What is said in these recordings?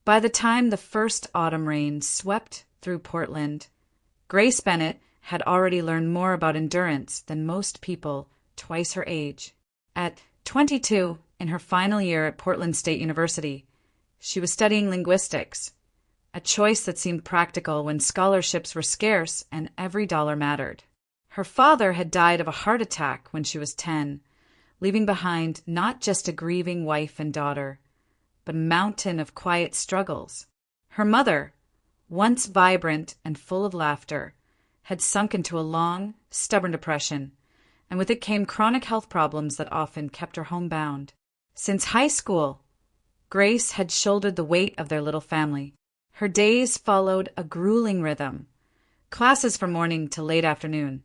By the time the first autumn rain swept through Portland, Grace Bennett had already learned more about endurance than most people twice her age. At 22, in her final year at Portland State University, she was studying linguistics, a choice that seemed practical when scholarships were scarce and every dollar mattered. Her father had died of a heart attack when she was 10, leaving behind not just a grieving wife and daughter, but a mountain of quiet struggles. Her mother, once vibrant and full of laughter, had sunk into a long, stubborn depression, and with it came chronic health problems that often kept her homebound. Since high school, Grace had shouldered the weight of their little family. Her days followed a grueling rhythm, classes from morning to late afternoon,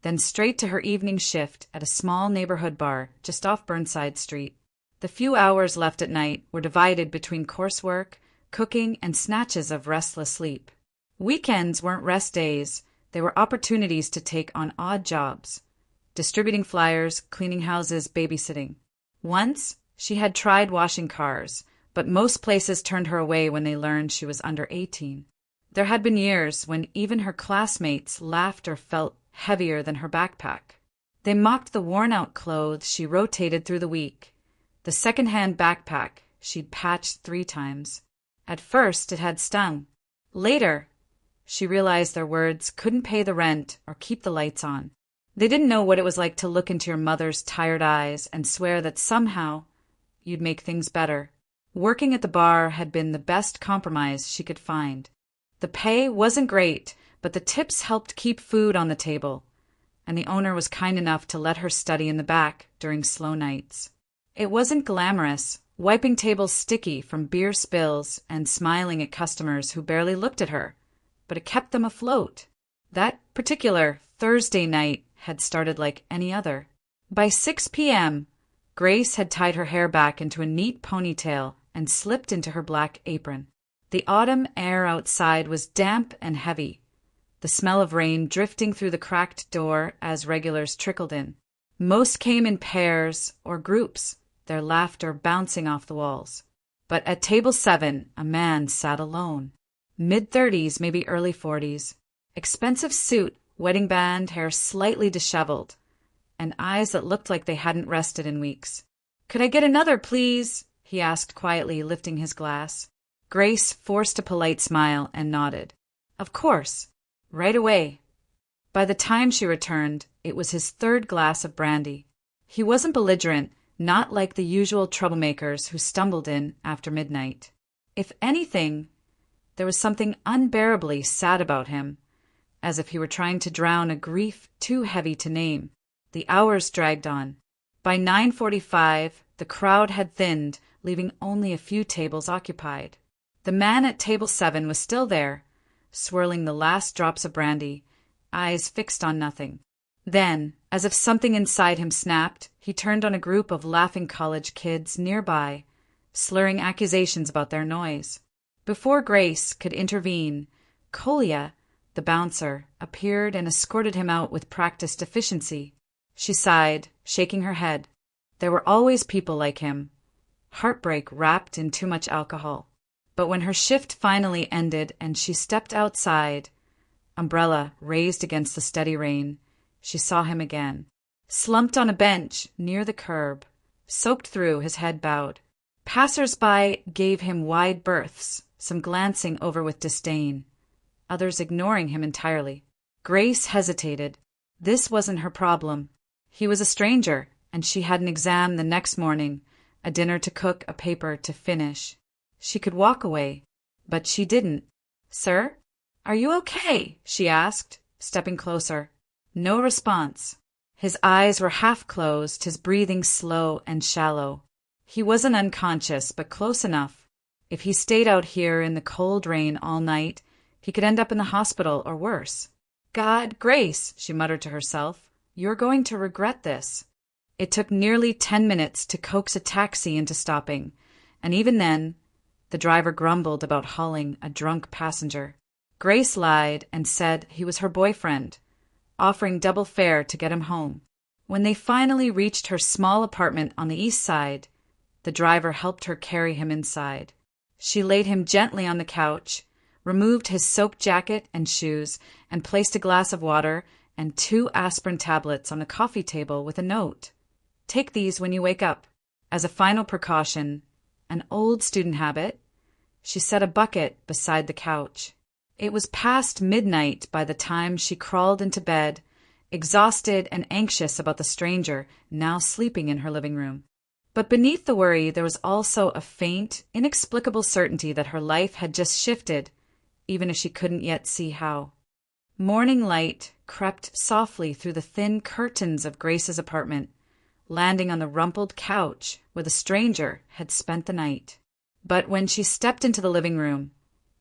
then straight to her evening shift at a small neighborhood bar just off Burnside Street. The few hours left at night were divided between coursework, cooking, and snatches of restless sleep. Weekends weren't rest days, they were opportunities to take on odd jobs, distributing flyers, cleaning houses, babysitting. Once, she had tried washing cars, but most places turned her away when they learned she was under 18. There had been years when even her classmates laughed or felt heavier than her backpack. They mocked the worn-out clothes she rotated through the week, the second-hand backpack she'd patched 3 times. At first, it had stung. Later, she realized their words couldn't pay the rent or keep the lights on. They didn't know what it was like to look into your mother's tired eyes and swear that somehow you'd make things better. Working at the bar had been the best compromise she could find. The pay wasn't great, but the tips helped keep food on the table, and the owner was kind enough to let her study in the back during slow nights. It wasn't glamorous, wiping tables sticky from beer spills and smiling at customers who barely looked at her, but it kept them afloat. That particular Thursday night had started like any other. By 6 p.m., Grace had tied her hair back into a neat ponytail and slipped into her black apron. The autumn air outside was damp and heavy, the smell of rain drifting through the cracked door as regulars trickled in. Most came in pairs or groups, their laughter bouncing off the walls. But at table 7, a man sat alone. Mid-30s, maybe early 40s. Expensive suit, wedding band, hair slightly disheveled, and eyes that looked like they hadn't rested in weeks. "Could I get another, please?" he asked quietly, lifting his glass. Grace forced a polite smile and nodded. "Of course. Right away." By the time she returned, it was his 3rd glass of brandy. He wasn't belligerent, not like the usual troublemakers who stumbled in after midnight. If anything, there was something unbearably sad about him, as if he were trying to drown a grief too heavy to name. The hours dragged on. By 9:45, the crowd had thinned, leaving only a few tables occupied. The man at table 7 was still there, swirling the last drops of brandy, eyes fixed on nothing. Then, as if something inside him snapped, he turned on a group of laughing college kids nearby, slurring accusations about their noise. Before Grace could intervene, Colia, the bouncer, appeared and escorted him out with practiced efficiency. She sighed, shaking her head. There were always people like him. Heartbreak wrapped in too much alcohol. But when her shift finally ended and she stepped outside, umbrella raised against the steady rain, she saw him again. Slumped on a bench near the curb, soaked through, his head bowed. Passers-by gave him wide berths, some glancing over with disdain, others ignoring him entirely. Grace hesitated. This wasn't her problem. He was a stranger, and she had an exam the next morning, a dinner to cook, a paper to finish. She could walk away, but she didn't. "Sir, are you okay?" she asked, stepping closer. No response. His eyes were half closed, his breathing slow and shallow. He wasn't unconscious, but close enough. If he stayed out here in the cold rain all night, he could end up in the hospital or worse. "God, Grace," she muttered to herself, "you're going to regret this." It took nearly 10 minutes to coax a taxi into stopping, and even then, the driver grumbled about hauling a drunk passenger. Grace lied and said he was her boyfriend, offering double fare to get him home. When they finally reached her small apartment on the east side, the driver helped her carry him inside. She laid him gently on the couch, removed his soaked jacket and shoes, and placed a glass of water and 2 aspirin tablets on the coffee table with a note. Take these when you wake up. As a final precaution, an old student habit, she set a bucket beside the couch. It was past midnight by the time she crawled into bed, exhausted and anxious about the stranger now sleeping in her living room. But beneath the worry, there was also a faint, inexplicable certainty that her life had just shifted, even if she couldn't yet see how. Morning light crept softly through the thin curtains of Grace's apartment, landing on the rumpled couch where the stranger had spent the night. But when she stepped into the living room,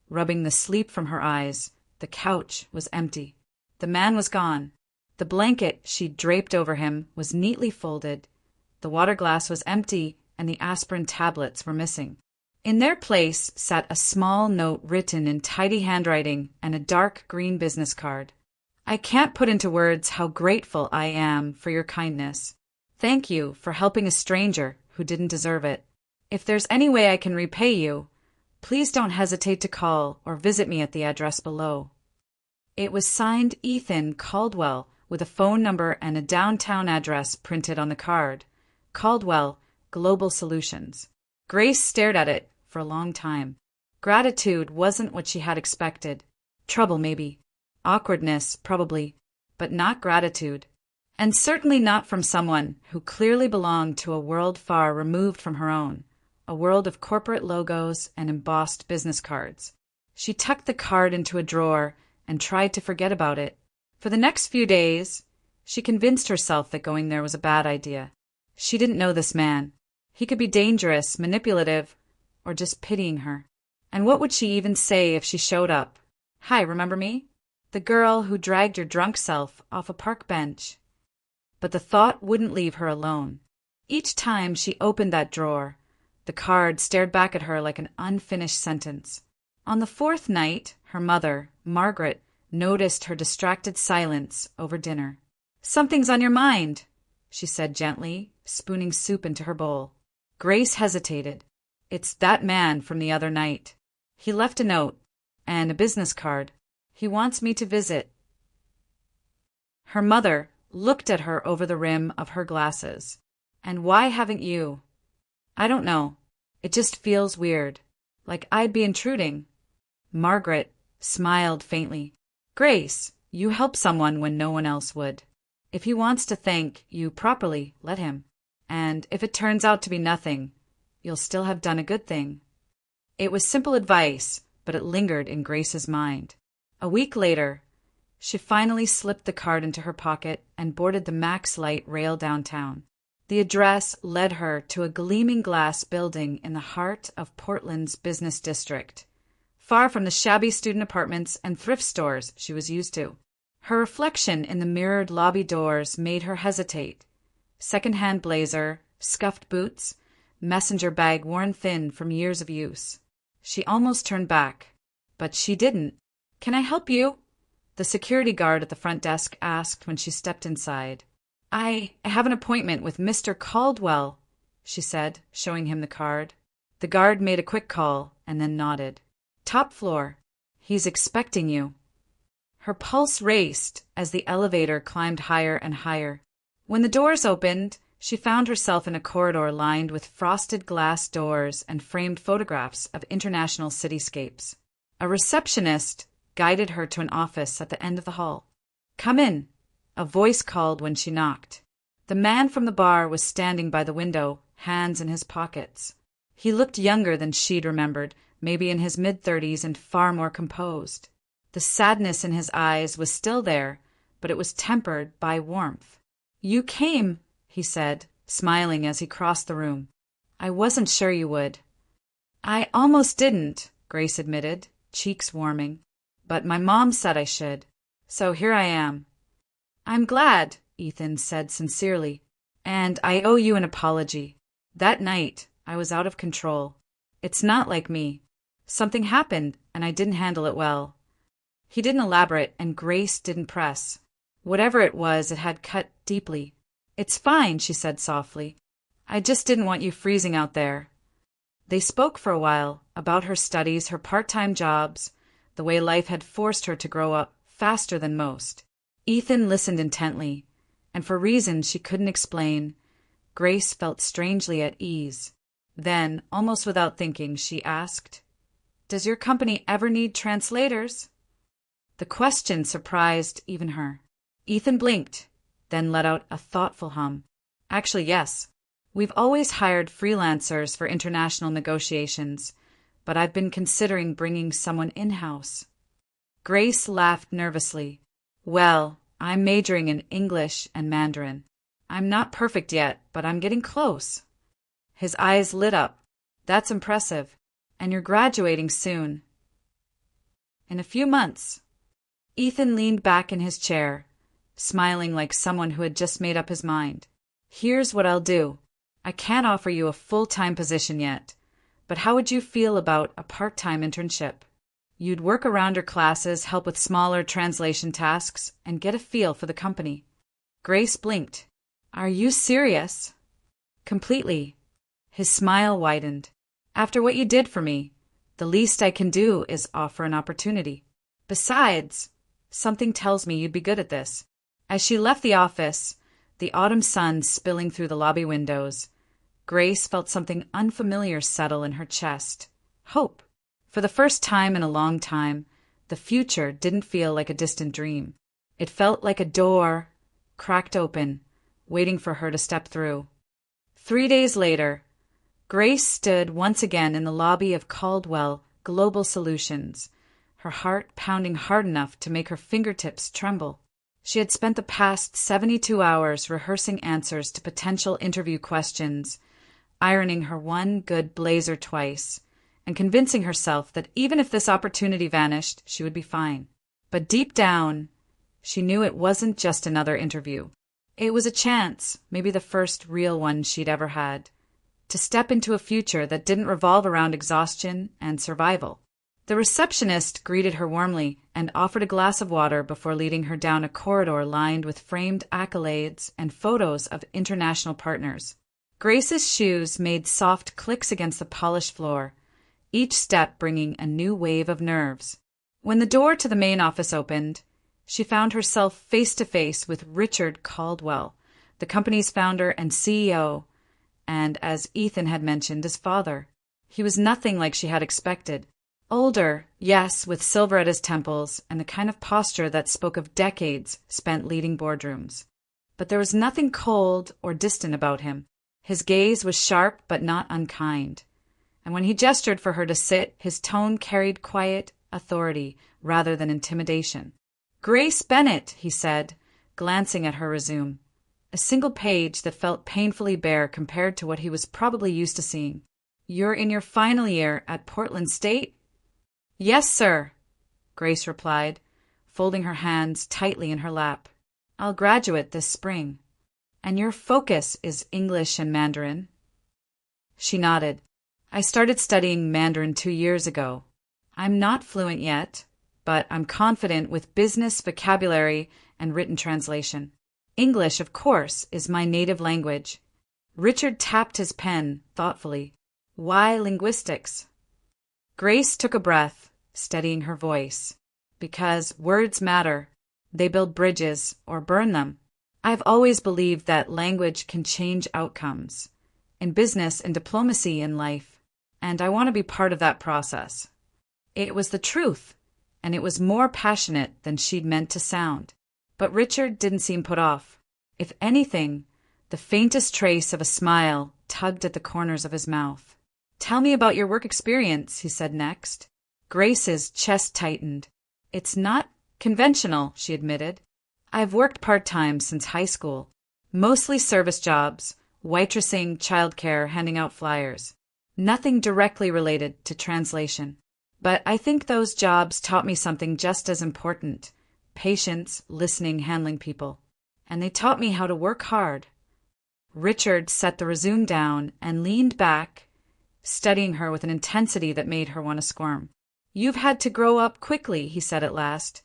rubbing the sleep from her eyes, the couch was empty. The man was gone. The blanket she'd draped over him was neatly folded. The water glass was empty, and the aspirin tablets were missing. In their place sat a small note written in tidy handwriting and a dark green business card. I can't put into words how grateful I am for your kindness. Thank you for helping a stranger who didn't deserve it. If there's any way I can repay you, please don't hesitate to call or visit me at the address below. It was signed Ethan Caldwell, with a phone number and a downtown address printed on the card. Caldwell, Global Solutions. Grace stared at it for a long time. Gratitude wasn't what she had expected. Trouble, maybe. Awkwardness, probably. But not gratitude. And certainly not from someone who clearly belonged to a world far removed from her own, a world of corporate logos and embossed business cards. She tucked the card into a drawer and tried to forget about it. For the next few days, she convinced herself that going there was a bad idea. She didn't know this man. He could be dangerous, manipulative, or just pitying her. And what would she even say if she showed up? Hi, remember me? The girl who dragged your drunk self off a park bench. But the thought wouldn't leave her alone. Each time she opened that drawer, the card stared back at her like an unfinished sentence. On the 4th night, her mother, Margaret, noticed her distracted silence over dinner. Something's on your mind, she said gently, spooning soup into her bowl. Grace hesitated. It's that man from the other night. He left a note and a business card. He wants me to visit. Her mother looked at her over the rim of her glasses. And why haven't you? I don't know. It just feels weird. Like I'd be intruding. Margaret smiled faintly. Grace, you help someone when no one else would. If he wants to thank you properly, let him. And if it turns out to be nothing, you'll still have done a good thing. It was simple advice, but it lingered in Grace's mind. A week later, she finally slipped the card into her pocket and boarded the Max Light rail downtown. The address led her to a gleaming glass building in the heart of Portland's business district, far from the shabby student apartments and thrift stores she was used to. Her reflection in the mirrored lobby doors made her hesitate. Second-hand blazer, scuffed boots, messenger bag worn thin from years of use. She almost turned back, but she didn't. Can I help you? The security guard at the front desk asked when she stepped inside. I have an appointment with Mr. Caldwell, she said, showing him the card. The guard made a quick call and then nodded. Top floor. He's expecting you. Her pulse raced as the elevator climbed higher and higher. When the doors opened, she found herself in a corridor lined with frosted glass doors and framed photographs of international cityscapes. A receptionist guided her to an office at the end of the hall. Come in, a voice called when she knocked. The man from the bar was standing by the window, hands in his pockets. He looked younger than she'd remembered, maybe in his mid-30s and far more composed. The sadness in his eyes was still there, but it was tempered by warmth. You came, he said, smiling as he crossed the room. I wasn't sure you would. I almost didn't, Grace admitted, cheeks warming. But my mom said I should. So here I am. I'm glad, Ethan said sincerely. And I owe you an apology. That night, I was out of control. It's not like me. Something happened, and I didn't handle it well. He didn't elaborate, and Grace didn't press. Whatever it was, it had cut deeply. It's fine, she said softly. I just didn't want you freezing out there. They spoke for a while about her studies, her part-time jobs, the way life had forced her to grow up faster than most. Ethan listened intently, and for reasons she couldn't explain, Grace felt strangely at ease. Then, almost without thinking, she asked, "Does your company ever need translators?" The question surprised even her. Ethan blinked, then let out a thoughtful hum. "Actually, yes. We've always hired freelancers for international negotiations, but I've been considering bringing someone in-house." Grace laughed nervously. "Well, I'm majoring in English and Mandarin. I'm not perfect yet, but I'm getting close." His eyes lit up. "That's impressive. And you're graduating soon." "In a few months." Ethan leaned back in his chair, smiling like someone who had just made up his mind. "Here's what I'll do. I can't offer you a full-time position yet, but how would you feel about a part-time internship? You'd work around your classes, help with smaller translation tasks, and get a feel for the company." Grace blinked. "Are you serious?" "Completely." His smile widened. "After what you did for me, the least I can do is offer an opportunity. Besides, something tells me you'd be good at this." As she left the office, the autumn sun spilling through the lobby windows, Grace felt something unfamiliar settle in her chest. Hope. For the first time in a long time, the future didn't feel like a distant dream. It felt like a door, cracked open, waiting for her to step through. 3 days later, Grace stood once again in the lobby of Caldwell Global Solutions, her heart pounding hard enough to make her fingertips tremble. She had spent the past 72 hours rehearsing answers to potential interview questions, ironing her one good blazer twice, and convincing herself that even if this opportunity vanished, she would be fine. But deep down, she knew it wasn't just another interview. It was a chance, maybe the first real one she'd ever had, to step into a future that didn't revolve around exhaustion and survival. The receptionist greeted her warmly and offered a glass of water before leading her down a corridor lined with framed accolades and photos of international partners. Grace's shoes made soft clicks against the polished floor, each step bringing a new wave of nerves. When the door to the main office opened, she found herself face to face with Richard Caldwell, the company's founder and CEO, and, as Ethan had mentioned, his father. He was nothing like she had expected. Older, yes, with silver at his temples and the kind of posture that spoke of decades spent leading boardrooms. But there was nothing cold or distant about him. His gaze was sharp but not unkind. And when he gestured for her to sit, his tone carried quiet authority rather than intimidation. "Grace Bennett," he said, glancing at her resume. A single page that felt painfully bare compared to what he was probably used to seeing. "You're in your final year at Portland State?" "Yes, sir," Grace replied, folding her hands tightly in her lap. "I'll graduate this spring." "And your focus is English and Mandarin?" She nodded. "I started studying Mandarin 2 years ago. I'm not fluent yet, but I'm confident with business vocabulary and written translation. English, of course, is my native language." Richard tapped his pen thoughtfully. "Why linguistics?" Grace took a breath, steadying her voice. "Because words matter. They build bridges or burn them. I've always believed that language can change outcomes, in business and diplomacy in life, and I want to be part of that process." It was the truth, and it was more passionate than she'd meant to sound. But Richard didn't seem put off. If anything, the faintest trace of a smile tugged at the corners of his mouth. "Tell me about your work experience," he said next. Grace's chest tightened. "It's not conventional," she admitted. "I've worked part-time since high school. Mostly service jobs, waitressing, childcare, handing out flyers. Nothing directly related to translation. But I think those jobs taught me something just as important: patience, listening, handling people. And they taught me how to work hard." Richard set the resume down and leaned back, studying her with an intensity that made her want to squirm. "You've had to grow up quickly," he said at last.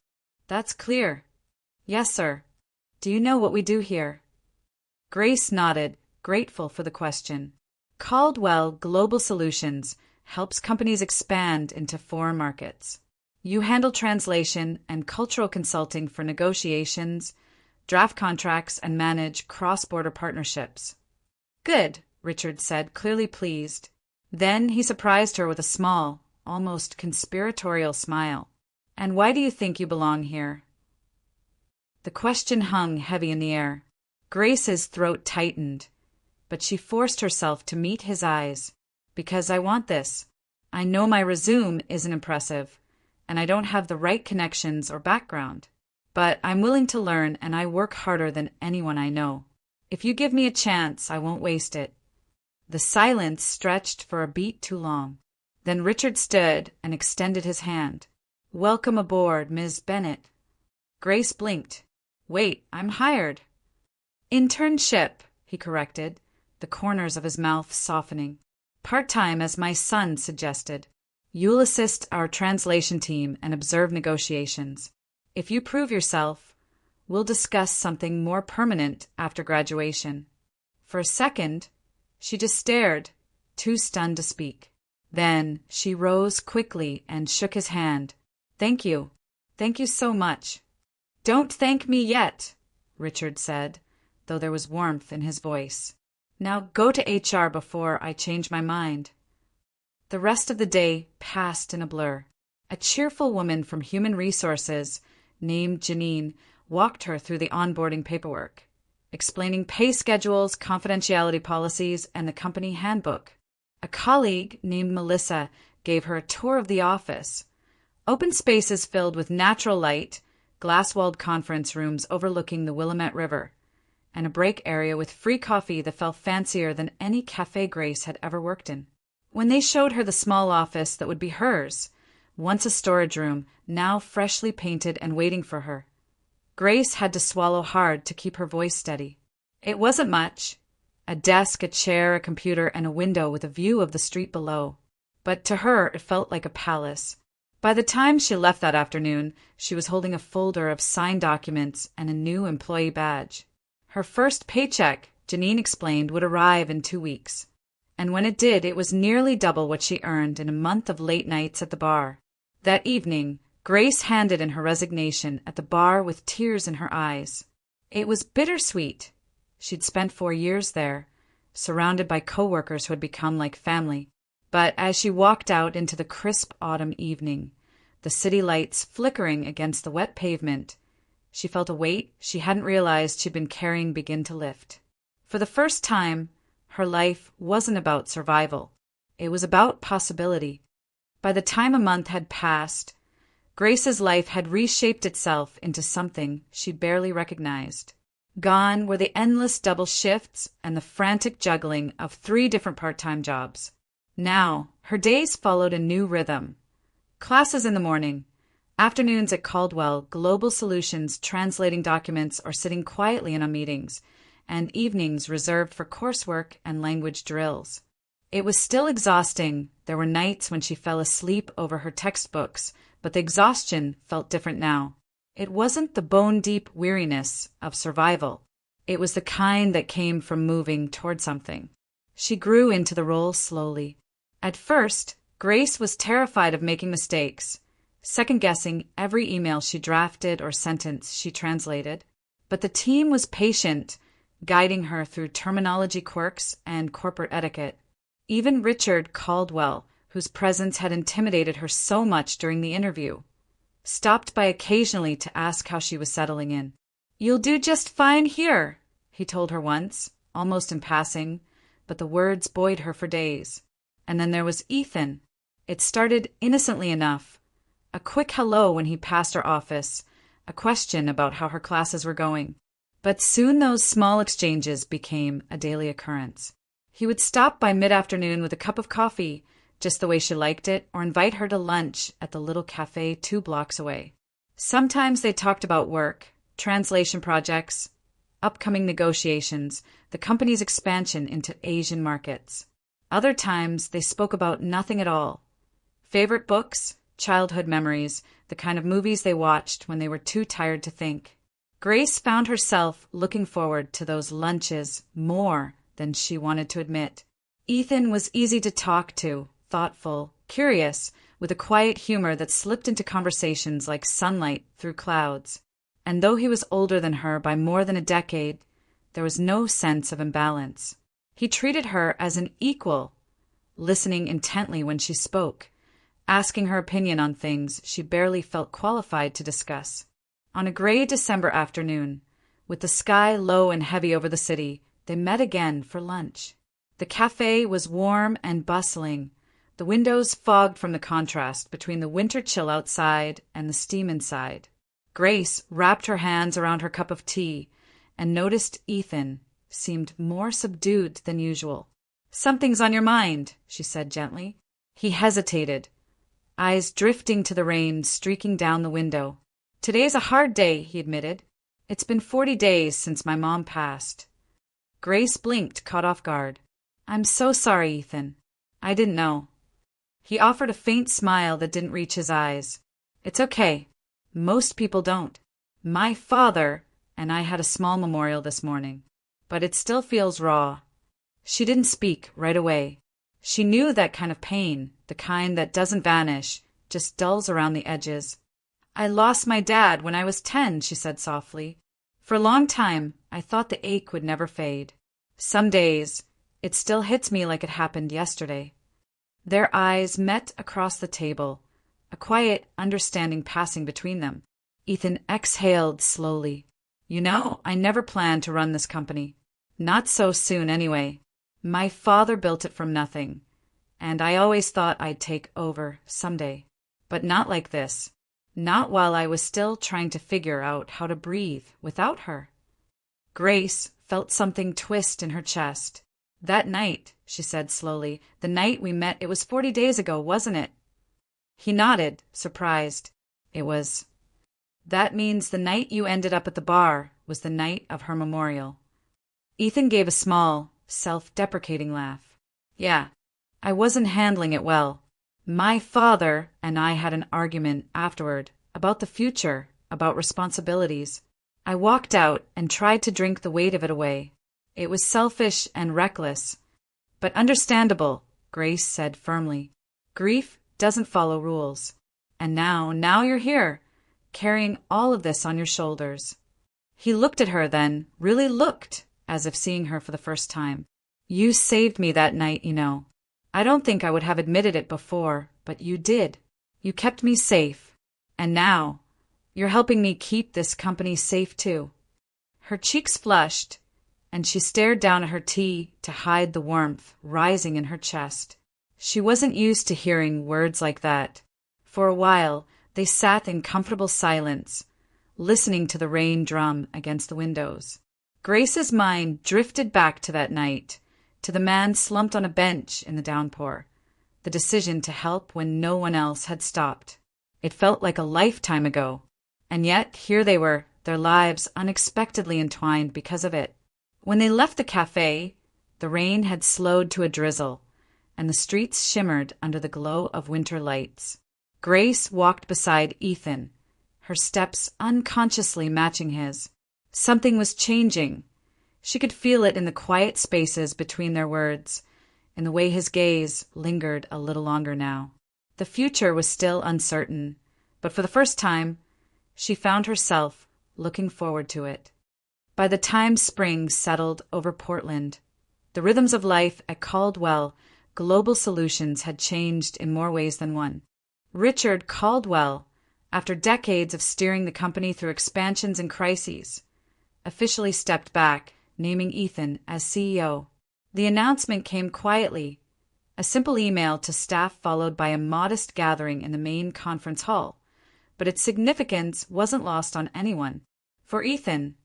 "That's clear." "Yes, sir." "Do you know what we do here?" Grace nodded, grateful for the question. Caldwell Global Solutions helps companies expand into foreign markets. You handle translation and cultural consulting for negotiations, draft contracts, and manage cross-border partnerships. Good, Richard said, clearly pleased. Then he surprised her with a small, almost conspiratorial smile. And why do you think you belong here? The question hung heavy in the air. Grace's throat tightened, but she forced herself to meet his eyes. Because I want this. I know my resume isn't impressive, and I don't have the right connections or background. But I'm willing to learn, and I work harder than anyone I know. If you give me a chance, I won't waste it. The silence stretched for a beat too long. Then Richard stood and extended his hand. Welcome aboard, Ms. Bennett. Grace blinked. Wait, I'm hired. Internship, he corrected, the corners of his mouth softening. Part-time, as my son suggested. You'll assist our translation team and observe negotiations. If you prove yourself, we'll discuss something more permanent after graduation. For a second, she just stared, too stunned to speak. Then she rose quickly and shook his hand. Thank you. Thank you so much. Don't thank me yet, Richard said, though there was warmth in his voice. Now go to HR before I change my mind. The rest of the day passed in a blur. A cheerful woman from Human Resources, named Janine, walked her through the onboarding paperwork, explaining pay schedules, confidentiality policies, and the company handbook. A colleague named Melissa gave her a tour of the office. Open spaces filled with natural light, glass-walled conference rooms overlooking the Willamette River, and a break area with free coffee that felt fancier than any cafe Grace had ever worked in. When they showed her the small office that would be hers, once a storage room, now freshly painted and waiting for her, Grace had to swallow hard to keep her voice steady. It wasn't much. A desk, a chair, a computer, and a window with a view of the street below. But to her, it felt like a palace. By the time she left that afternoon, she was holding a folder of signed documents and a new employee badge. Her first paycheck, Janine explained, would arrive in 2 weeks. And when it did, it was nearly double what she earned in a month of late nights at the bar. That evening, Grace handed in her resignation at the bar with tears in her eyes. It was bittersweet. She'd spent 4 years there, surrounded by coworkers who had become like family. But as she walked out into the crisp autumn evening, the city lights flickering against the wet pavement, she felt a weight she hadn't realized she'd been carrying begin to lift. For the first time, her life wasn't about survival. It was about possibility. By the time a month had passed, Grace's life had reshaped itself into something she barely recognized. Gone were the endless double shifts and the frantic juggling of 3 different part-time jobs. Now, her days followed a new rhythm. Classes in the morning, afternoons at Caldwell Global Solutions translating documents or sitting quietly in on meetings, and evenings reserved for coursework and language drills. It was still exhausting. There were nights when she fell asleep over her textbooks, but the exhaustion felt different now. It wasn't the bone-deep weariness of survival. It was the kind that came from moving toward something. She grew into the role slowly. At first, Grace was terrified of making mistakes, second-guessing every email she drafted or sentence she translated. But the team was patient, guiding her through terminology quirks and corporate etiquette. Even Richard Caldwell, whose presence had intimidated her so much during the interview, stopped by occasionally to ask how she was settling in. "You'll do just fine here," he told her once, almost in passing, but the words buoyed her for days. And then there was Ethan. It started innocently enough. A quick hello when he passed her office, a question about how her classes were going. But soon those small exchanges became a daily occurrence. He would stop by mid-afternoon with a cup of coffee, just the way she liked it, or invite her to lunch at the little cafe 2 blocks away. Sometimes they talked about work, translation projects, upcoming negotiations, the company's expansion into Asian markets. Other times they spoke about nothing at all. Favorite books, childhood memories, the kind of movies they watched when they were too tired to think. Grace found herself looking forward to those lunches more than she wanted to admit. Ethan was easy to talk to, thoughtful, curious, with a quiet humor that slipped into conversations like sunlight through clouds. And though he was older than her by more than a decade, there was no sense of imbalance. He treated her as an equal, listening intently when she spoke, asking her opinion on things she barely felt qualified to discuss. On a gray December afternoon, with the sky low and heavy over the city, they met again for lunch. The cafe was warm and bustling, the windows fogged from the contrast between the winter chill outside and the steam inside. Grace wrapped her hands around her cup of tea and noticed Ethan seemed more subdued than usual. "Something's on your mind," she said gently. He hesitated, eyes drifting to the rain streaking down the window. "Today's a hard day," he admitted. "It's been 40 days since my mom passed." Grace blinked, caught off guard. "I'm so sorry, Ethan. I didn't know." He offered a faint smile that didn't reach his eyes. "It's okay. Most people don't. My father and I had a small memorial this morning, but it still feels raw." She didn't speak right away. She knew that kind of pain, the kind that doesn't vanish, just dulls around the edges. "I lost my dad when I was 10, she said softly. "For a long time, I thought the ache would never fade. Some days, it still hits me like it happened yesterday." Their eyes met across the table, a quiet understanding passing between them. Ethan exhaled slowly. "You know, I never planned to run this company. Not so soon, anyway. My father built it from nothing, and I always thought I'd take over someday. But not like this. Not while I was still trying to figure out how to breathe without her." Grace felt something twist in her chest. "That night," she said slowly, "the night we met, it was 40 days ago, wasn't it?" He nodded, surprised. "It was." "That means the night you ended up at the bar was the night of her memorial." Ethan gave a small, self-deprecating laugh. "Yeah, I wasn't handling it well. My father and I had an argument afterward about the future, about responsibilities. I walked out and tried to drink the weight of it away. It was selfish and reckless, but understandable," Grace said firmly. "Grief doesn't follow rules. And now you're here, carrying all of this on your shoulders." He looked at her then, really looked, as if seeing her for the first time. "You saved me that night, you know. I don't think I would have admitted it before, but you did. You kept me safe. And now, you're helping me keep this company safe too." Her cheeks flushed, and she stared down at her tea to hide the warmth rising in her chest. She wasn't used to hearing words like that. For a while, they sat in comfortable silence, listening to the rain drum against the windows. Grace's mind drifted back to that night, to the man slumped on a bench in the downpour, the decision to help when no one else had stopped. It felt like a lifetime ago, and yet here they were, their lives unexpectedly entwined because of it. When they left the cafe, the rain had slowed to a drizzle, and the streets shimmered under the glow of winter lights. Grace walked beside Ethan, her steps unconsciously matching his. Something was changing. She could feel it in the quiet spaces between their words, in the way his gaze lingered a little longer now. The future was still uncertain, but for the first time, she found herself looking forward to it. By the time spring settled over Portland, the rhythms of life at Caldwell Global Solutions had changed in more ways than one. Richard Caldwell, after decades of steering the company through expansions and crises, officially stepped back, naming Ethan as CEO. The announcement came quietly, a simple email to staff followed by a modest gathering in the main conference hall, but its significance wasn't lost on anyone. For Ethan,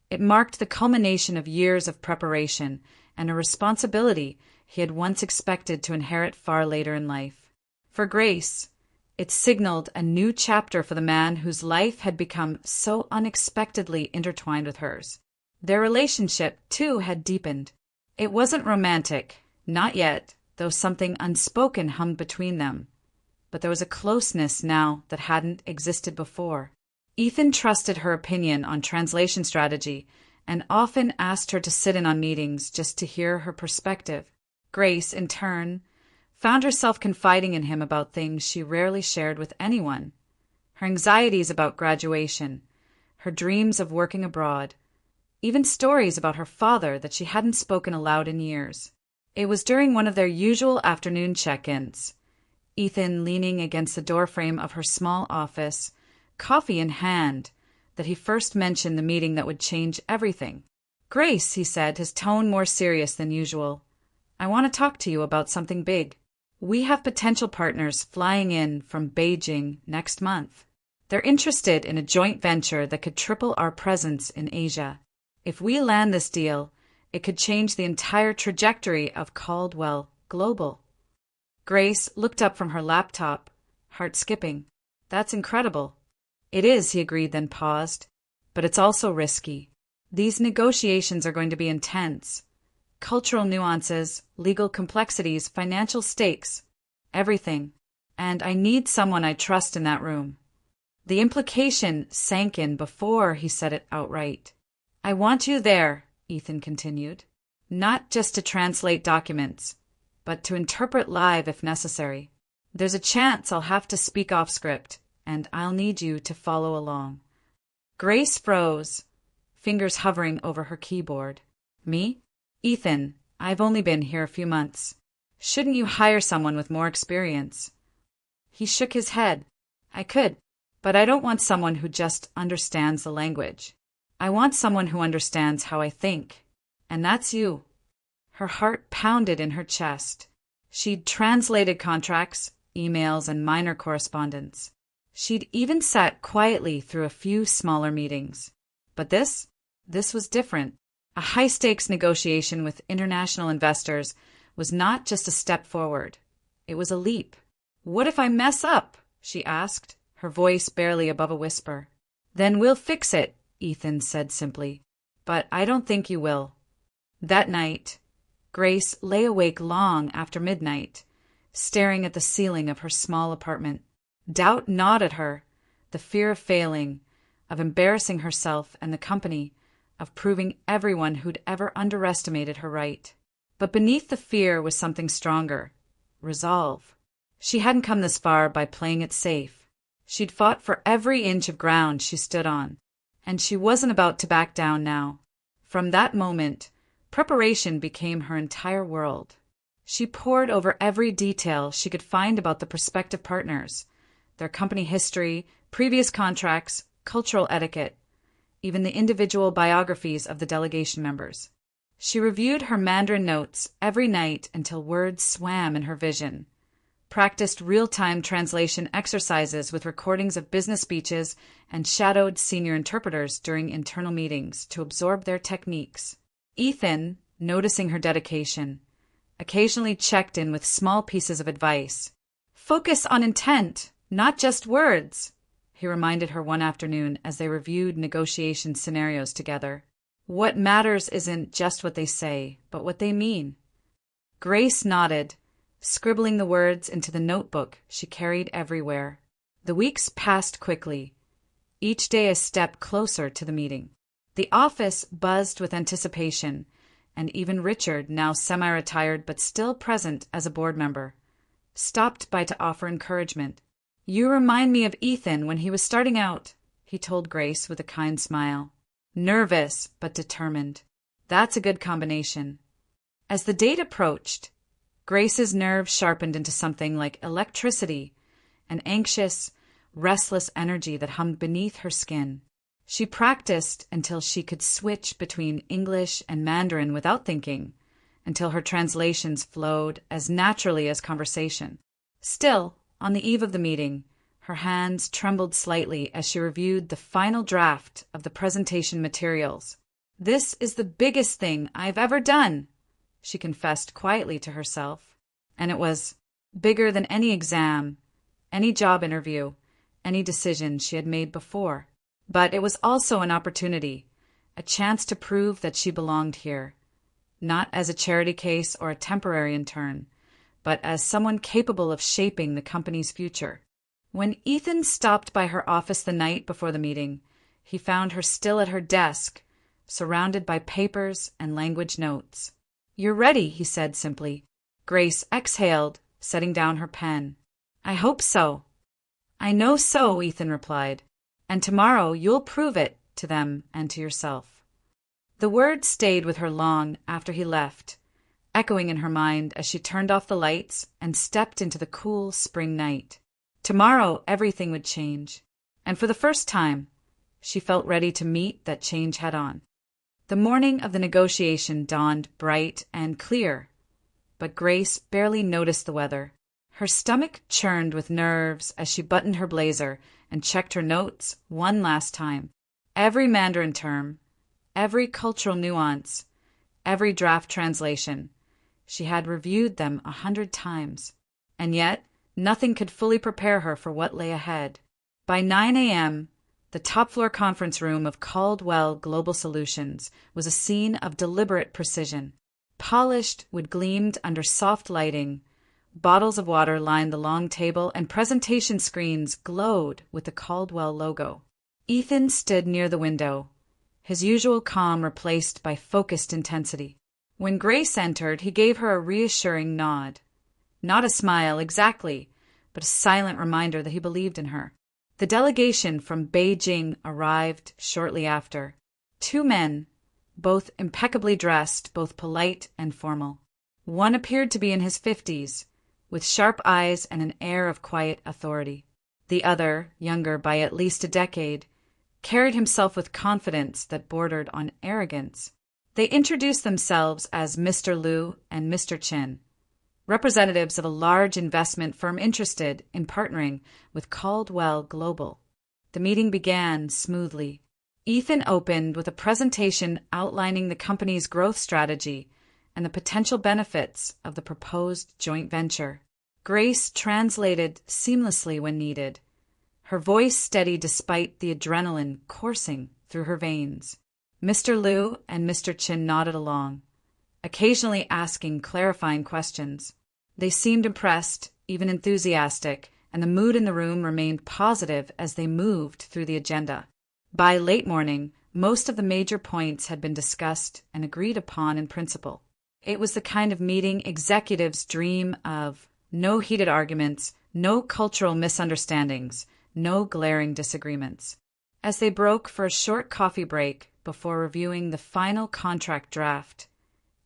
it marked the culmination of years of preparation and a responsibility he had once expected to inherit far later in life. For Grace, it signaled a new chapter for the man whose life had become so unexpectedly intertwined with hers. Their relationship, too, had deepened. It wasn't romantic, not yet, though something unspoken hummed between them. But there was a closeness now that hadn't existed before. Ethan trusted her opinion on translation strategy and often asked her to sit in on meetings just to hear her perspective. Grace, in turn, found herself confiding in him about things she rarely shared with anyone. Her anxieties about graduation, her dreams of working abroad, even stories about her father that she hadn't spoken aloud in years. It was during one of their usual afternoon check-ins, Ethan leaning against the doorframe of her small office, coffee in hand, that he first mentioned the meeting that would change everything. "Grace," he said, his tone more serious than usual, "I want to talk to you about something big. We have potential partners flying in from Beijing next month. They're interested in a joint venture that could triple our presence in Asia. If we land this deal, it could change the entire trajectory of Caldwell Global." Grace looked up from her laptop, heart skipping. "That's incredible." "It is," he agreed, then paused. "But it's also risky. These negotiations are going to be intense. Cultural nuances, legal complexities, financial stakes, everything. And I need someone I trust in that room." The implication sank in before he said it outright. "I want you there," Ethan continued. "Not just to translate documents, but to interpret live if necessary. There's a chance I'll have to speak off script, and I'll need you to follow along." Grace froze, fingers hovering over her keyboard. "Me? Ethan, I've only been here a few months. Shouldn't you hire someone with more experience?" He shook his head. "I could, but I don't want someone who just understands the language. I want someone who understands how I think. And that's you." Her heart pounded in her chest. She'd translated contracts, emails, and minor correspondence. She'd even sat quietly through a few smaller meetings. But this was different. A high-stakes negotiation with international investors was not just a step forward. It was a leap. "What if I mess up?" she asked, her voice barely above a whisper. "Then we'll fix it," Ethan said simply. "But I don't think you will." That night, Grace lay awake long after midnight, staring at the ceiling of her small apartment. Doubt gnawed at her, the fear of failing, of embarrassing herself and the company, of proving everyone who'd ever underestimated her right. But beneath the fear was something stronger, resolve. She hadn't come this far by playing it safe. She'd fought for every inch of ground she stood on, and she wasn't about to back down now. From that moment, preparation became her entire world. She pored over every detail she could find about the prospective partners, their company history, previous contracts, cultural etiquette, even the individual biographies of the delegation members. She reviewed her Mandarin notes every night until words swam in her vision, practiced real-time translation exercises with recordings of business speeches, and shadowed senior interpreters during internal meetings to absorb their techniques. Ethan, noticing her dedication, occasionally checked in with small pieces of advice. "Focus on intent, not just words," he reminded her one afternoon as they reviewed negotiation scenarios together. "What matters isn't just what they say, but what they mean." Grace nodded, scribbling the words into the notebook she carried everywhere. The weeks passed quickly, each day a step closer to the meeting. The office buzzed with anticipation, and even Richard, now semi-retired but still present as a board member, stopped by to offer encouragement. "You remind me of Ethan when he was starting out," he told Grace with a kind smile. "Nervous, but determined. That's a good combination." As the date approached, Grace's nerves sharpened into something like electricity, an anxious, restless energy that hummed beneath her skin. She practiced until she could switch between English and Mandarin without thinking, until her translations flowed as naturally as conversation. Still, on the eve of the meeting, her hands trembled slightly as she reviewed the final draft of the presentation materials. "This is the biggest thing I've ever done," she confessed quietly to herself. And it was bigger than any exam, any job interview, any decision she had made before. But it was also an opportunity, a chance to prove that she belonged here, not as a charity case or a temporary intern, but as someone capable of shaping the company's future. When Ethan stopped by her office the night before the meeting, he found her still at her desk, surrounded by papers and language notes. "You're ready," he said simply. Grace exhaled, setting down her pen. I hope so. I know so, Ethan replied. And tomorrow you'll prove it to them and to yourself. The words stayed with her long after he left, echoing in her mind as she turned off the lights and stepped into the cool spring night. Tomorrow everything would change, and for the first time, she felt ready to meet that change head-on. The morning of the negotiation dawned bright and clear, but Grace barely noticed the weather. Her stomach churned with nerves as she buttoned her blazer and checked her notes one last time. Every Mandarin term, every cultural nuance, every draft translation. She had reviewed them 100 times, and yet nothing could fully prepare her for what lay ahead. By 9 a.m., the top-floor conference room of Caldwell Global Solutions was a scene of deliberate precision. Polished wood gleamed under soft lighting, bottles of water lined the long table, and presentation screens glowed with the Caldwell logo. Ethan stood near the window, his usual calm replaced by focused intensity. When Grace entered, he gave her a reassuring nod. Not a smile, exactly, but a silent reminder that he believed in her. The delegation from Beijing arrived shortly after. 2 men, both impeccably dressed, both polite and formal. One appeared to be in his 50s, with sharp eyes and an air of quiet authority. The other, younger by at least a decade, carried himself with confidence that bordered on arrogance. They introduced themselves as Mr. Liu and Mr. Chin, representatives of a large investment firm interested in partnering with Caldwell Global. The meeting began smoothly. Ethan opened with a presentation outlining the company's growth strategy and the potential benefits of the proposed joint venture. Grace translated seamlessly when needed, her voice steady despite the adrenaline coursing through her veins. Mr. Liu and Mr. Chin nodded along, occasionally asking clarifying questions. They seemed impressed, even enthusiastic, and the mood in the room remained positive as they moved through the agenda. By late morning, most of the major points had been discussed and agreed upon in principle. It was the kind of meeting executives dream of. No heated arguments, no cultural misunderstandings, no glaring disagreements. As they broke for a short coffee break before reviewing the final contract draft,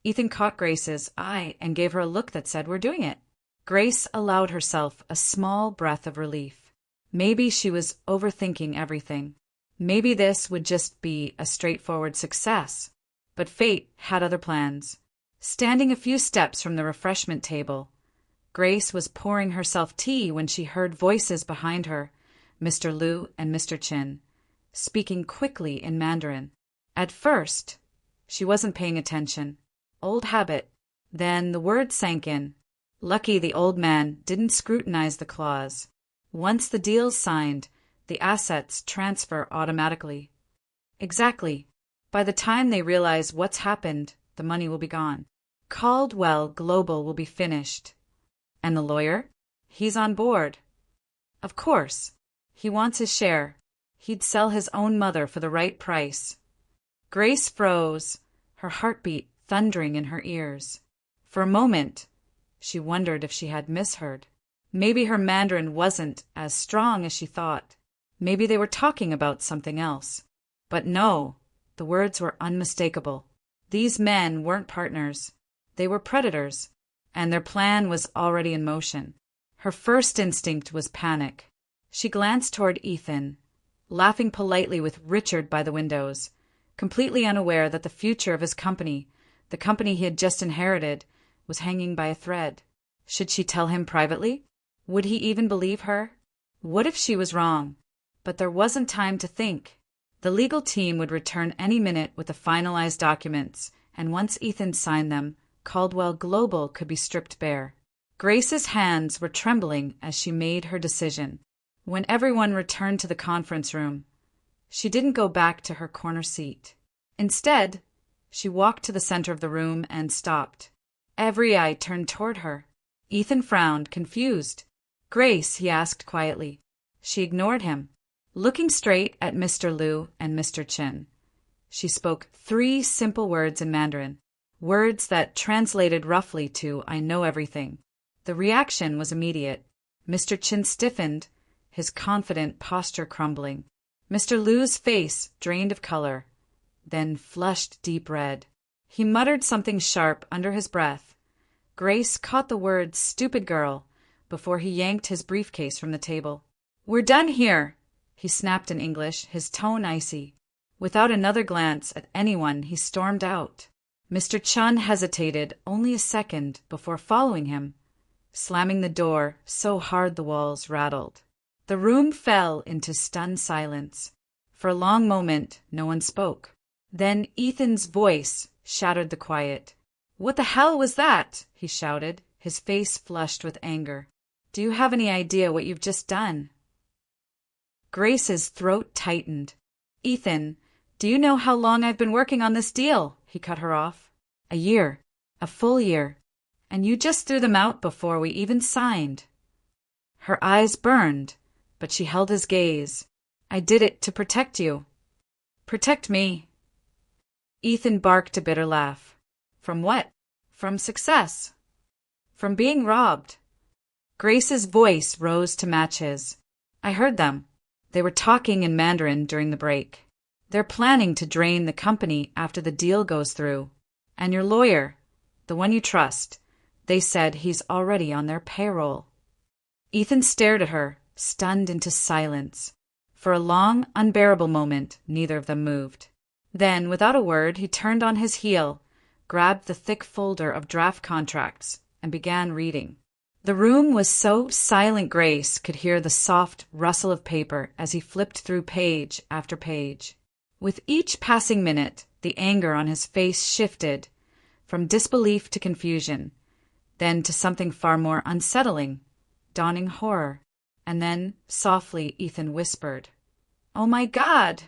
Ethan caught Grace's eye and gave her a look that said, "We're doing it." Grace allowed herself a small breath of relief. Maybe she was overthinking everything. Maybe this would just be a straightforward success. But fate had other plans. Standing a few steps from the refreshment table, Grace was pouring herself tea when she heard voices behind her, Mr. Liu and Mr. Chin, speaking quickly in Mandarin. At first, she wasn't paying attention. Old habit. Then the words sank in. Lucky the old man didn't scrutinize the clause. Once the deal's signed, the assets transfer automatically. Exactly. By the time they realize what's happened, the money will be gone. Caldwell Global will be finished. And the lawyer? He's on board. Of course. He wants his share. He'd sell his own mother for the right price. Grace froze, her heartbeat thundering in her ears. For a moment, she wondered if she had misheard. Maybe her Mandarin wasn't as strong as she thought. Maybe they were talking about something else. But no, the words were unmistakable. These men weren't partners. They were predators, and their plan was already in motion. Her first instinct was panic. She glanced toward Ethan, laughing politely with Richard by the windows, completely unaware that the future of his company, the company he had just inherited, was hanging by a thread. Should she tell him privately? Would he even believe her? What if she was wrong? But there wasn't time to think. The legal team would return any minute with the finalized documents, and once Ethan signed them, Caldwell Global could be stripped bare. Grace's hands were trembling as she made her decision. When everyone returned to the conference room, she didn't go back to her corner seat. Instead, she walked to the center of the room and stopped. Every eye turned toward her. Ethan frowned, confused. "Grace," he asked quietly. She ignored him. Looking straight at Mr. Liu and Mr. Chin, she spoke 3 simple words in Mandarin. Words that translated roughly to "I know everything." The reaction was immediate. Mr. Chin stiffened, his confident posture crumbling. Mr. Liu's face drained of color, then flushed deep red. He muttered something sharp under his breath. Grace caught the word "stupid girl" before he yanked his briefcase from the table. "We're done here," he snapped in English, his tone icy. Without another glance at anyone, he stormed out. Mr. Chun hesitated only a second before following him, slamming the door so hard the walls rattled. The room fell into stunned silence. For a long moment, no one spoke. Then Ethan's voice shattered the quiet. "What the hell was that?" he shouted, his face flushed with anger. "Do you have any idea what you've just done?" Grace's throat tightened. "Ethan, do you know how long I've been working on this deal?" He cut her off. "A year. A full year. And you just threw them out before we even signed." Her eyes burned, but she held his gaze. "I did it to protect you." "Protect me?" Ethan barked a bitter laugh. "From what?" "From success. From being robbed." Grace's voice rose to match his. "I heard them. They were talking in Mandarin during the break. They're planning to drain the company after the deal goes through. And your lawyer, the one you trust, they said he's already on their payroll." Ethan stared at her, stunned into silence. For a long, unbearable moment, neither of them moved. Then, without a word, he turned on his heel, grabbed the thick folder of draft contracts, and began reading. The room was so silent Grace could hear the soft rustle of paper as he flipped through page after page. With each passing minute, the anger on his face shifted from disbelief to confusion, then to something far more unsettling, dawning horror. And then, softly, Ethan whispered, "Oh my God!"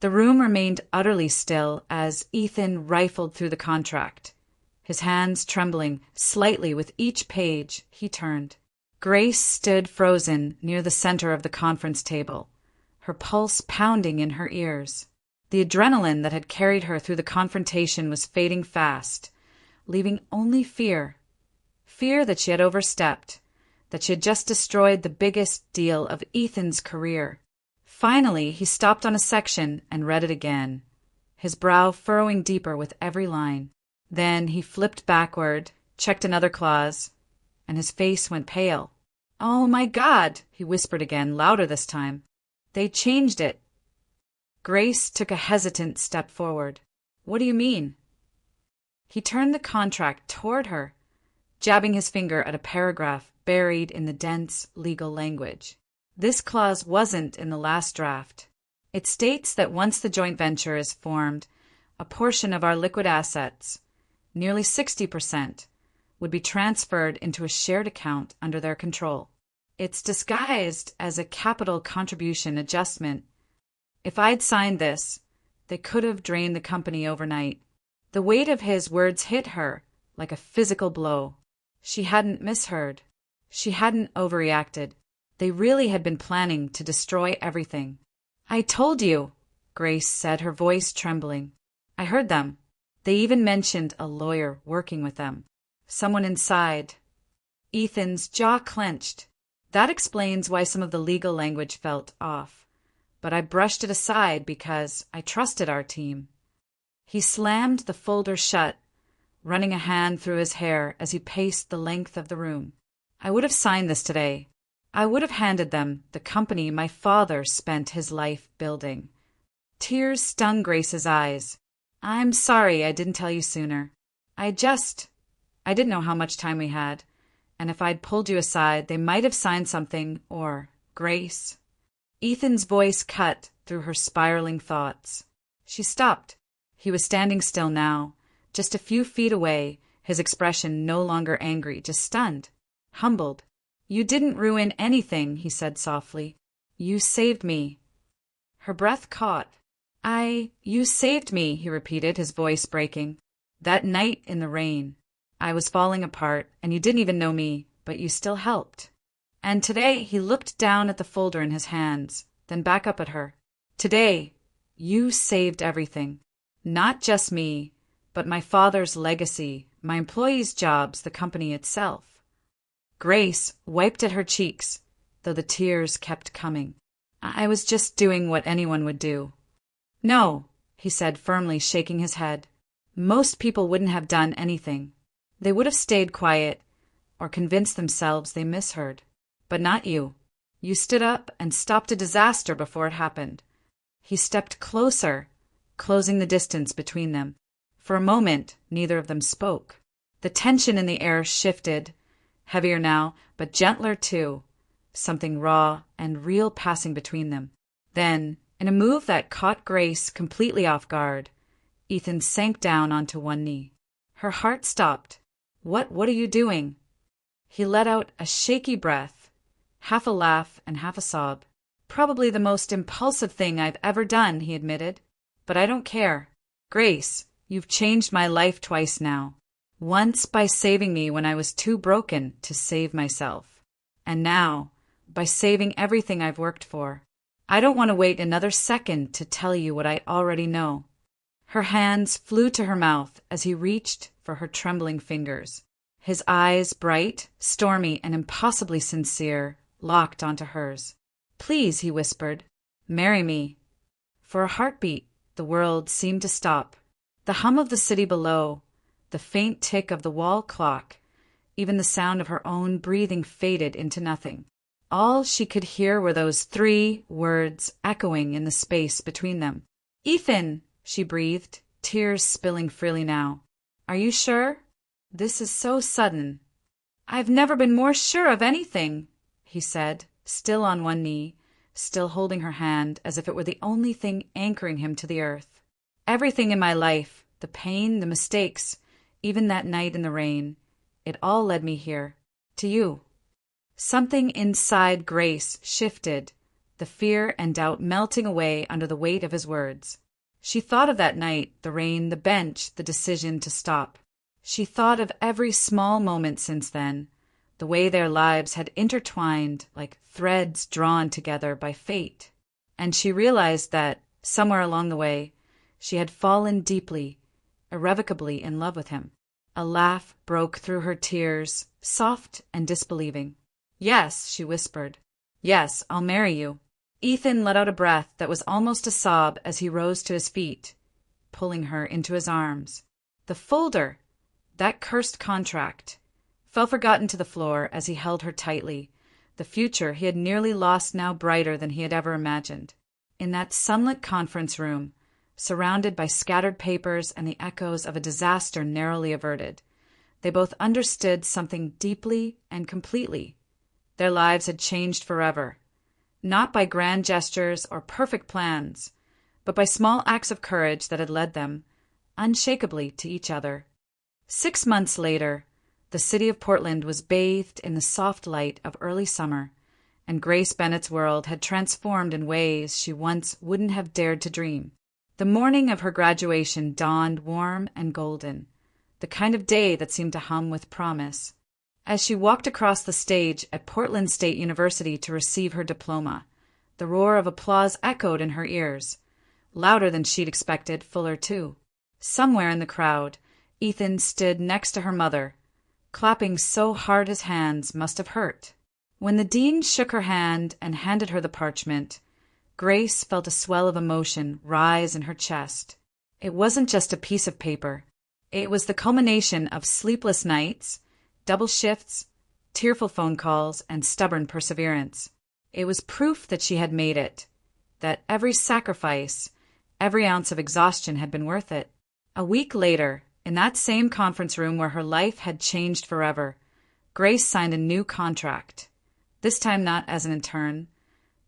The room remained utterly still as Ethan rifled through the contract. His hands trembling slightly with each page, he turned. Grace stood frozen near the center of the conference table, her pulse pounding in her ears. The adrenaline that had carried her through the confrontation was fading fast, leaving only fear. Fear that she had overstepped, that she had just destroyed the biggest deal of Ethan's career. Finally, he stopped on a section and read it again, his brow furrowing deeper with every line. Then he flipped backward, checked another clause, and his face went pale. "Oh my God," he whispered again, louder this time. "They changed it." Grace took a hesitant step forward. "What do you mean?" He turned the contract toward her, jabbing his finger at a paragraph buried in the dense legal language. This clause wasn't in the last draft. It states that once the joint venture is formed, a portion of our liquid assets, nearly 60%, would be transferred into a shared account under their control. It's disguised as a capital contribution adjustment. If I'd signed this, they could have drained the company overnight. The weight of his words hit her like a physical blow. She hadn't misheard. She hadn't overreacted. They really had been planning to destroy everything. "I told you," Grace said, her voice trembling. "I heard them. They even mentioned a lawyer working with them. Someone inside." Ethan's jaw clenched. "That explains why some of the legal language felt off. But I brushed it aside because I trusted our team." He slammed the folder shut, running a hand through his hair as he paced the length of the room. "I would have signed this today. I would have handed them the company my father spent his life building." Tears stung Grace's eyes. "I'm sorry I didn't tell you sooner. I didn't know how much time we had. And if I'd pulled you aside, they might have signed something, or Grace." Ethan's voice cut through her spiraling thoughts. She stopped. He was standing still now, just a few feet away, his expression no longer angry, just stunned, humbled. "You didn't ruin anything," he said softly. "You saved me." Her breath caught. You saved me," he repeated, his voice breaking. "That night in the rain. I was falling apart, and you didn't even know me, but you still helped. And today," he looked down at the folder in his hands, then back up at her. "Today, you saved everything. Not just me, but my father's legacy, my employees' jobs, the company itself. Grace wiped at her cheeks, though the tears kept coming. I was just doing what anyone would do. No, he said firmly, shaking his head. Most people wouldn't have done anything. They would have stayed quiet or convinced themselves they misheard. But not you. You stood up and stopped a disaster before it happened. He stepped closer, closing the distance between them. For a moment, neither of them spoke. The tension in the air shifted, heavier now, but gentler too, something raw and real passing between them. Then, in a move that caught Grace completely off guard, Ethan sank down onto one knee. Her heart stopped. What are you doing? He let out a shaky breath, half a laugh and half a sob. Probably the most impulsive thing I've ever done, he admitted. But I don't care. Grace, you've changed my life twice now. Once by saving me when I was too broken to save myself. And now, by saving everything I've worked for. I don't want to wait another second to tell you what I already know. Her hands flew to her mouth as he reached for her trembling fingers. His eyes, bright, stormy, and impossibly sincere, locked onto hers. Please, he whispered, marry me. For a heartbeat, the world seemed to stop. The hum of the city below, the faint tick of the wall clock, even the sound of her own breathing faded into nothing. All she could hear were those 3 words echoing in the space between them. Ethan, she breathed, tears spilling freely now. Are you sure? This is so sudden. I've never been more sure of anything, he said, still on one knee, still holding her hand as if it were the only thing anchoring him to the earth. Everything in my life, the pain, the mistakes, even that night in the rain, it all led me here, to you. Something inside Grace shifted, the fear and doubt melting away under the weight of his words. She thought of that night, the rain, the bench, the decision to stop. She thought of every small moment since then, the way their lives had intertwined like threads drawn together by fate. And she realized that, somewhere along the way, she had fallen deeply, irrevocably in love with him. A laugh broke through her tears, soft and disbelieving. Yes, she whispered. Yes, I'll marry you. Ethan let out a breath that was almost a sob as he rose to his feet, pulling her into his arms. The folder, that cursed contract, fell forgotten to the floor as he held her tightly, the future he had nearly lost now brighter than he had ever imagined. In that sunlit conference room, surrounded by scattered papers and the echoes of a disaster narrowly averted, they both understood something deeply and completely. Their lives had changed forever, not by grand gestures or perfect plans, but by small acts of courage that had led them, unshakably, to each other. 6 months later, the city of Portland was bathed in the soft light of early summer, and Grace Bennett's world had transformed in ways she once wouldn't have dared to dream. The morning of her graduation dawned warm and golden, the kind of day that seemed to hum with promise. As she walked across the stage at Portland State University to receive her diploma, the roar of applause echoed in her ears, louder than she'd expected, fuller too. Somewhere in the crowd, Ethan stood next to her mother, clapping so hard his hands must have hurt. When the dean shook her hand and handed her the parchment, Grace felt a swell of emotion rise in her chest. It wasn't just a piece of paper. It was the culmination of sleepless nights, double shifts, tearful phone calls, and stubborn perseverance. It was proof that she had made it, that every sacrifice, every ounce of exhaustion had been worth it. A week later, in that same conference room where her life had changed forever, Grace signed a new contract, this time not as an intern,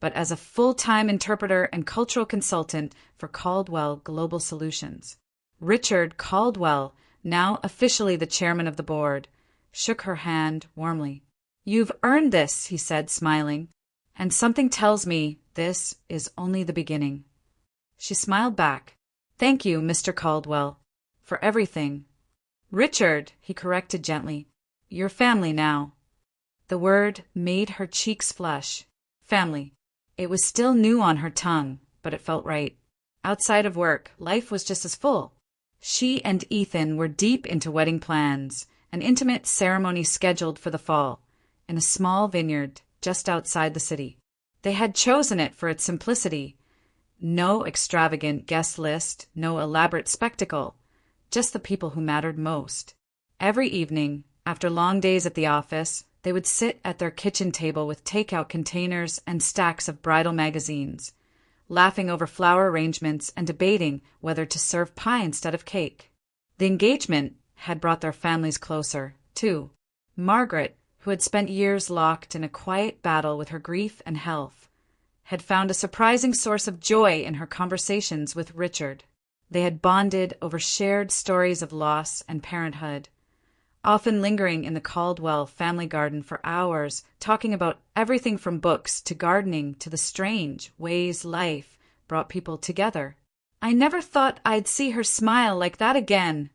but as a full-time interpreter and cultural consultant for Caldwell Global Solutions. Richard Caldwell, now officially the chairman of the board, shook her hand warmly. You've earned this, he said, smiling, and something tells me this is only the beginning. She smiled back. Thank you, Mr. Caldwell, for everything. Richard, he corrected gently, you're family now. The word made her cheeks flush. Family. It was still new on her tongue, but it felt right. Outside of work, life was just as full. She and Ethan were deep into wedding plans, an intimate ceremony scheduled for the fall, in a small vineyard just outside the city. They had chosen it for its simplicity. No extravagant guest list, no elaborate spectacle, just the people who mattered most. Every evening, after long days at the office, they would sit at their kitchen table with takeout containers and stacks of bridal magazines, laughing over flower arrangements and debating whether to serve pie instead of cake. The engagement had brought their families closer, too. Margaret, who had spent years locked in a quiet battle with her grief and health, had found a surprising source of joy in her conversations with Richard. They had bonded over shared stories of loss and parenthood, often lingering in the Caldwell family garden for hours, talking about everything from books to gardening to the strange ways life brought people together. "I never thought I'd see her smile like that again,"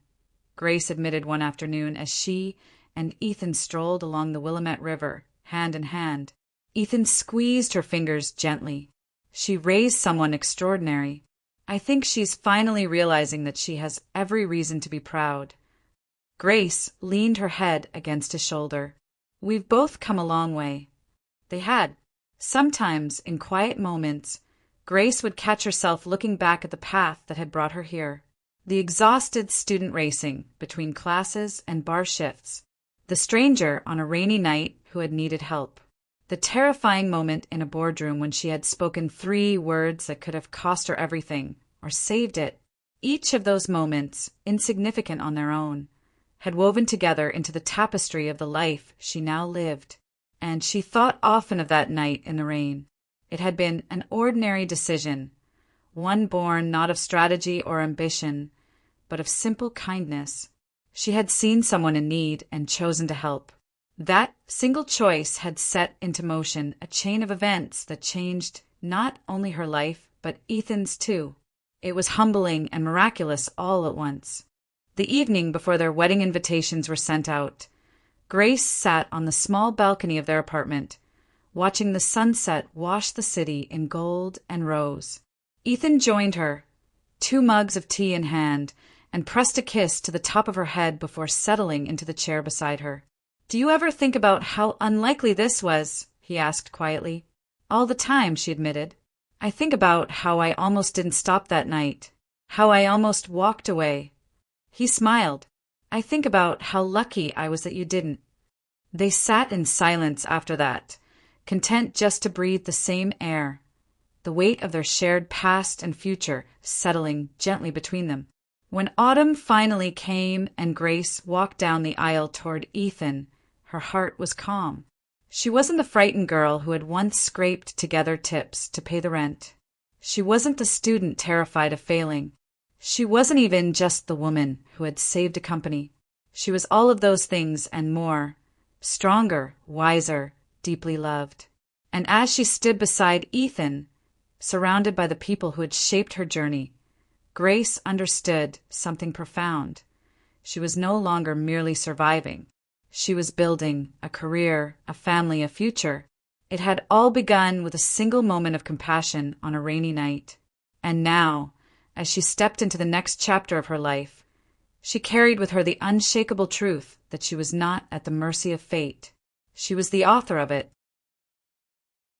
Grace admitted one afternoon as she and Ethan strolled along the Willamette River, hand in hand. Ethan squeezed her fingers gently. "She raised someone extraordinary. I think she's finally realizing that she has every reason to be proud." Grace leaned her head against his shoulder. "We've both come a long way." They had. Sometimes, in quiet moments, Grace would catch herself looking back at the path that had brought her here. The exhausted student racing between classes and bar shifts. The stranger on a rainy night who had needed help. The terrifying moment in a boardroom when she had spoken 3 words that could have cost her everything, or saved it. Each of those moments, insignificant on their own, had woven together into the tapestry of the life she now lived. And she thought often of that night in the rain. It had been an ordinary decision, one born not of strategy or ambition, but of simple kindness. She had seen someone in need and chosen to help. That single choice had set into motion a chain of events that changed not only her life, but Ethan's too. It was humbling and miraculous all at once. The evening before their wedding invitations were sent out, Grace sat on the small balcony of their apartment, watching the sunset wash the city in gold and rose. Ethan joined her, 2 mugs of tea in hand, and pressed a kiss to the top of her head before settling into the chair beside her. "Do you ever think about how unlikely this was?" he asked quietly. "All the time," she admitted. "I think about how I almost didn't stop that night, how I almost walked away." He smiled. "I think about how lucky I was that you didn't." They sat in silence after that, content just to breathe the same air, the weight of their shared past and future settling gently between them. When autumn finally came and Grace walked down the aisle toward Ethan, her heart was calm. She wasn't the frightened girl who had once scraped together tips to pay the rent. She wasn't the student terrified of failing. She wasn't even just the woman who had saved a company. She was all of those things and more, stronger, wiser, deeply loved. And as she stood beside Ethan, surrounded by the people who had shaped her journey, Grace understood something profound. She was no longer merely surviving. She was building a career, a family, a future. It had all begun with a single moment of compassion on a rainy night. And now, as she stepped into the next chapter of her life, she carried with her the unshakable truth that she was not at the mercy of fate. She was the author of it,